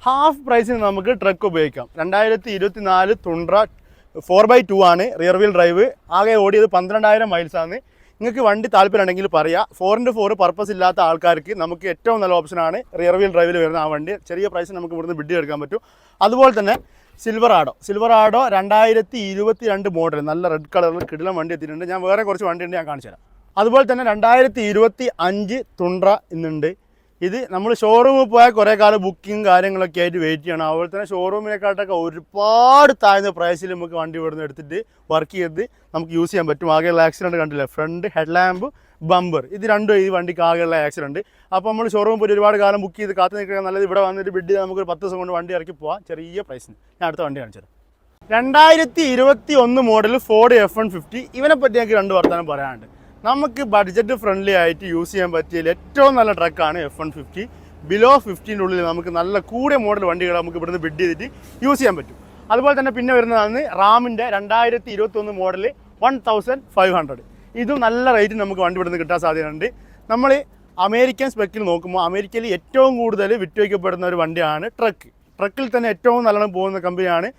Half പ്രൈസിന് നമുക്ക് truck ഉപയോഗിക്കാം. 2024 തുണ്ട്ര 4x2 ആണ്, റിയർ വീൽ ഡ്രൈവ്. ആകെ ഓടിയത് 12,000 മൈൽസാണ്. നിങ്ങൾക്ക് വണ്ടി താല്പര്യം ഉണ്ടെങ്കിൽ പറയാം. 4x4 പർപ്പസ് ഇല്ലാത്ത ആൾക്കാർക്ക് നമുക്ക് ഏറ്റവും നല്ല ഓപ്ഷനാണ് റിയർ വീൽ ഡ്രൈവിൽ വരുന്ന ആ വണ്ടി. ചെറിയ പ്രൈസിന് നമുക്ക് ഇവിടുന്ന് ബിഡ് എടുക്കാൻ പറ്റും. അതുപോലെ തന്നെ സിൽവറാഡോ 2022 മോഡൽ, നല്ല റെഡ് കളറിൽ കിടിലം വണ്ടി എത്തിയിട്ടുണ്ട്. ഞാൻ വേറെ കുറച്ച് വണ്ടി ഉണ്ട്, ഞാൻ കാണിച്ചു തരാം. അതുപോലെ തന്നെ 2025 തുണ്ട്ര ഇന്നുണ്ട്. ഇത് നമ്മൾ ഷോറൂമിൽ പോയാൽ കുറേ കാലം ബുക്കിങ് കാര്യങ്ങളൊക്കെ ആയിട്ട് വെയിറ്റ് ചെയ്യണം. അതുപോലെ തന്നെ ഷോറൂമിനെക്കാട്ടൊക്കെ ഒരുപാട് താഴ്ന്ന പ്രൈസിൽ നമുക്ക് വണ്ടി ഇവിടുന്ന് എടുത്തിട്ട് വർക്ക് ചെയ്ത് നമുക്ക് യൂസ് ചെയ്യാൻ പറ്റും. ആകെയുള്ള ആക്സിഡൻറ്റ് കണ്ടില്ല, ഫ്രണ്ട് ഹെഡ് ലാമ്പ് ബമ്പർ, ഇത് രണ്ടും ഈ വണ്ടിക്ക് ആകെയുള്ള ആക്സിഡൻറ്റ്. അപ്പോൾ നമ്മൾ ഷോറൂമിൽ പോയി ഒരുപാട് കാലം ബുക്ക് ചെയ്ത് കാത്തു നിൽക്കുക നല്ലത്. ഇവിടെ വന്നിട്ട് ബിഡ് ചെയ്ത് നമുക്കൊരു 10 ദിവസം കൊണ്ട് വണ്ടി ഇറക്കി പോകാം ചെറിയ പ്രൈസിന്. ഞാൻ അടുത്ത വണ്ടി കാണിച്ചു തരാം. 2021 മോഡൽ ഫോർഡ് F150. ഇവനെ പറ്റി എനിക്ക് 2 വർത്തമാനം പറയാനുണ്ട്. നമുക്ക് ബഡ്ജറ്റ് ഫ്രണ്ട്ലി ആയിട്ട് യൂസ് ചെയ്യാൻ പറ്റിയ ഏറ്റവും നല്ല ട്രക്കാണ് F150. ബിലോ 15 ഉള്ളിൽ നമുക്ക് നല്ല കൂടിയ മോഡൽ വണ്ടികൾ നമുക്ക് ഇവിടുന്ന് ബിഡ് ചെയ്തിട്ട് യൂസ് ചെയ്യാൻ പറ്റും. അതുപോലെ തന്നെ പിന്നെ വരുന്നതാണ് റാമിൻ്റെ 2021 മോഡൽ 1500. ഇതും നല്ല റേറ്റിന് നമുക്ക് വണ്ടി ഇവിടുന്ന് കിട്ടാൻ സാധ്യതയുണ്ട്. നമ്മൾ അമേരിക്കൻ സ്പെക്കിൽ നോക്കുമ്പോൾ അമേരിക്കയിൽ ഏറ്റവും കൂടുതൽ വിറ്റുവയ്ക്കപ്പെടുന്ന ഒരു വണ്ടിയാണ് ട്രക്ക്. ട്രക്കിൽ തന്നെ ഏറ്റവും നല്ലോണം പോകുന്ന കമ്പനിയാണ്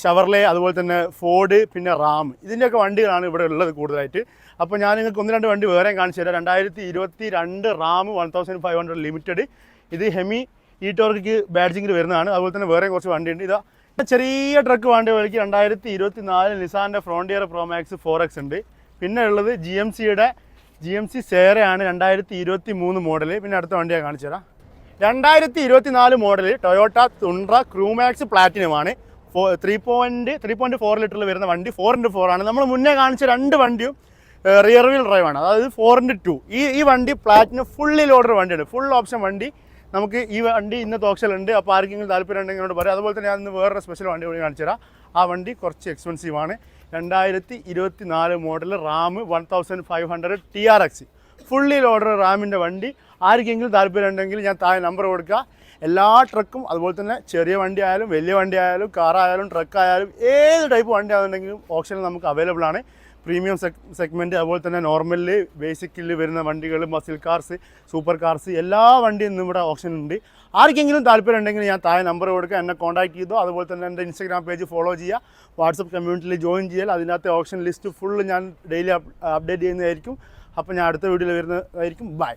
ഷവർലെ, അതുപോലെ തന്നെ ഫോർഡ്, പിന്നെ റാം. ഇതിൻ്റെയൊക്കെ വണ്ടികളാണ് ഇവിടെ ഉള്ളത് കൂടുതലായിട്ട്. അപ്പോൾ ഞാൻ നിങ്ങൾക്ക് 1-2 വണ്ടി വേറെയും കാണിച്ചു തരാം. 2022 റാം 1500 ലിമിറ്റഡ്. ഇത് ഹെമി ടോർക്ക് ബാഡ്ജിങ്ങിൽ വരുന്നതാണ്. അതുപോലെ തന്നെ വേറെ കുറച്ച് വണ്ടിയുണ്ട്. ഇതാ ചെറിയ ട്രക്ക് വണ്ടി വിലയ്ക്ക് 2024 നിസാൻ്റെ ഫ്രോണ്ടിയർ പ്രോമാക്സ് 4X ഉണ്ട്. പിന്നെ ഉള്ളത് GMC സേറയാണ് 2023 മോഡൽ. പിന്നെ അടുത്ത വണ്ടിയാണ് കാണിച്ചു തരാം. 2024 മോഡൽ ടൊയോട്ട തുണ്ട്ര ക്രൂമാക്സ് പ്ലാറ്റിനമാണ്. 3.4 ലിറ്ററിൽ വരുന്ന വണ്ടി 4x4 ആണ്. നമ്മൾ മുന്നേ കാണിച്ച 2 വണ്ടിയും റിയർ വീൽ ഡ്രൈവ് ആണ്, അതായത് 4x2. ഈ വണ്ടി പ്ലാറ്റിനം ഫുള്ളി ലോഡർ വണ്ടിയാണ്, ഫുൾ ഓപ്ഷൻ വണ്ടി. നമുക്ക് ഈ വണ്ടി ഇന്നത്തെ ഓപ്ഷനുണ്ട്. അപ്പോൾ ആർക്കെങ്കിലും താല്പര്യം ഉണ്ടെങ്കിൽ എന്നോട് പറയാം. അതുപോലെ തന്നെ ഞാൻ ഇന്ന് വേറൊരു സ്പെഷ്യൽ വണ്ടി കൂടി കാണിച്ചു തരാം. ആ വണ്ടി കുറച്ച് എക്സ്പെൻസീവ് ആണ്. 2024 model Ram 1500 TRX fully loader റാമിൻ്റെ വണ്ടി. ആർക്കെങ്കിലും താല്പര്യം ഉണ്ടെങ്കിൽ ഞാൻ താഴെ നമ്പർ കൊടുക്കുക. എല്ലാ ട്രക്കും, അതുപോലെ തന്നെ ചെറിയ വണ്ടി ആയാലും വലിയ വണ്ടി ആയാലും കാറായാലും ട്രക്കായാലും ഏത് ടൈപ്പ് വണ്ടി ആണെന്നുണ്ടെങ്കിലും ഓപ്ഷനിൽ നമുക്ക് അവൈലബിൾ ആണ്. പ്രീമിയം സെഗ്മെൻറ്റ്, അതുപോലെ തന്നെ നോർമലിൽ ബേസിക്കിൽ വരുന്ന വണ്ടികൾ, മസിൽ കാർസ്, സൂപ്പർ കാർസ്, എല്ലാ വണ്ടിയും ഇന്നും ഇവിടെ ഓപ്ഷനുണ്ട്. ആർക്കെങ്കിലും താല്പര്യം ഉണ്ടെങ്കിൽ ഞാൻ താഴെ നമ്പർ കൊടുക്കുക, എന്നെ കോൺടാക്ട് ചെയ്തോ. അതുപോലെ തന്നെ എൻ്റെ ഇൻസ്റ്റാഗ്രാം പേജ് ഫോളോ ചെയ്യുക, വാട്സപ്പ് കമ്മ്യൂണിറ്റിയിൽ ജോയിൻ ചെയ്യാൽ. അതിനകത്തെ ഓപ്ഷൻ ലിസ്റ്റ് ഫുള്ള് ഞാൻ ഡെയിലി അപ്ഡേറ്റ് ചെയ്യുന്നതായിരിക്കും. അപ്പോൾ ഞാൻ അടുത്ത വീഡിയോയിൽ വരുന്നതായിരിക്കും. ബൈ.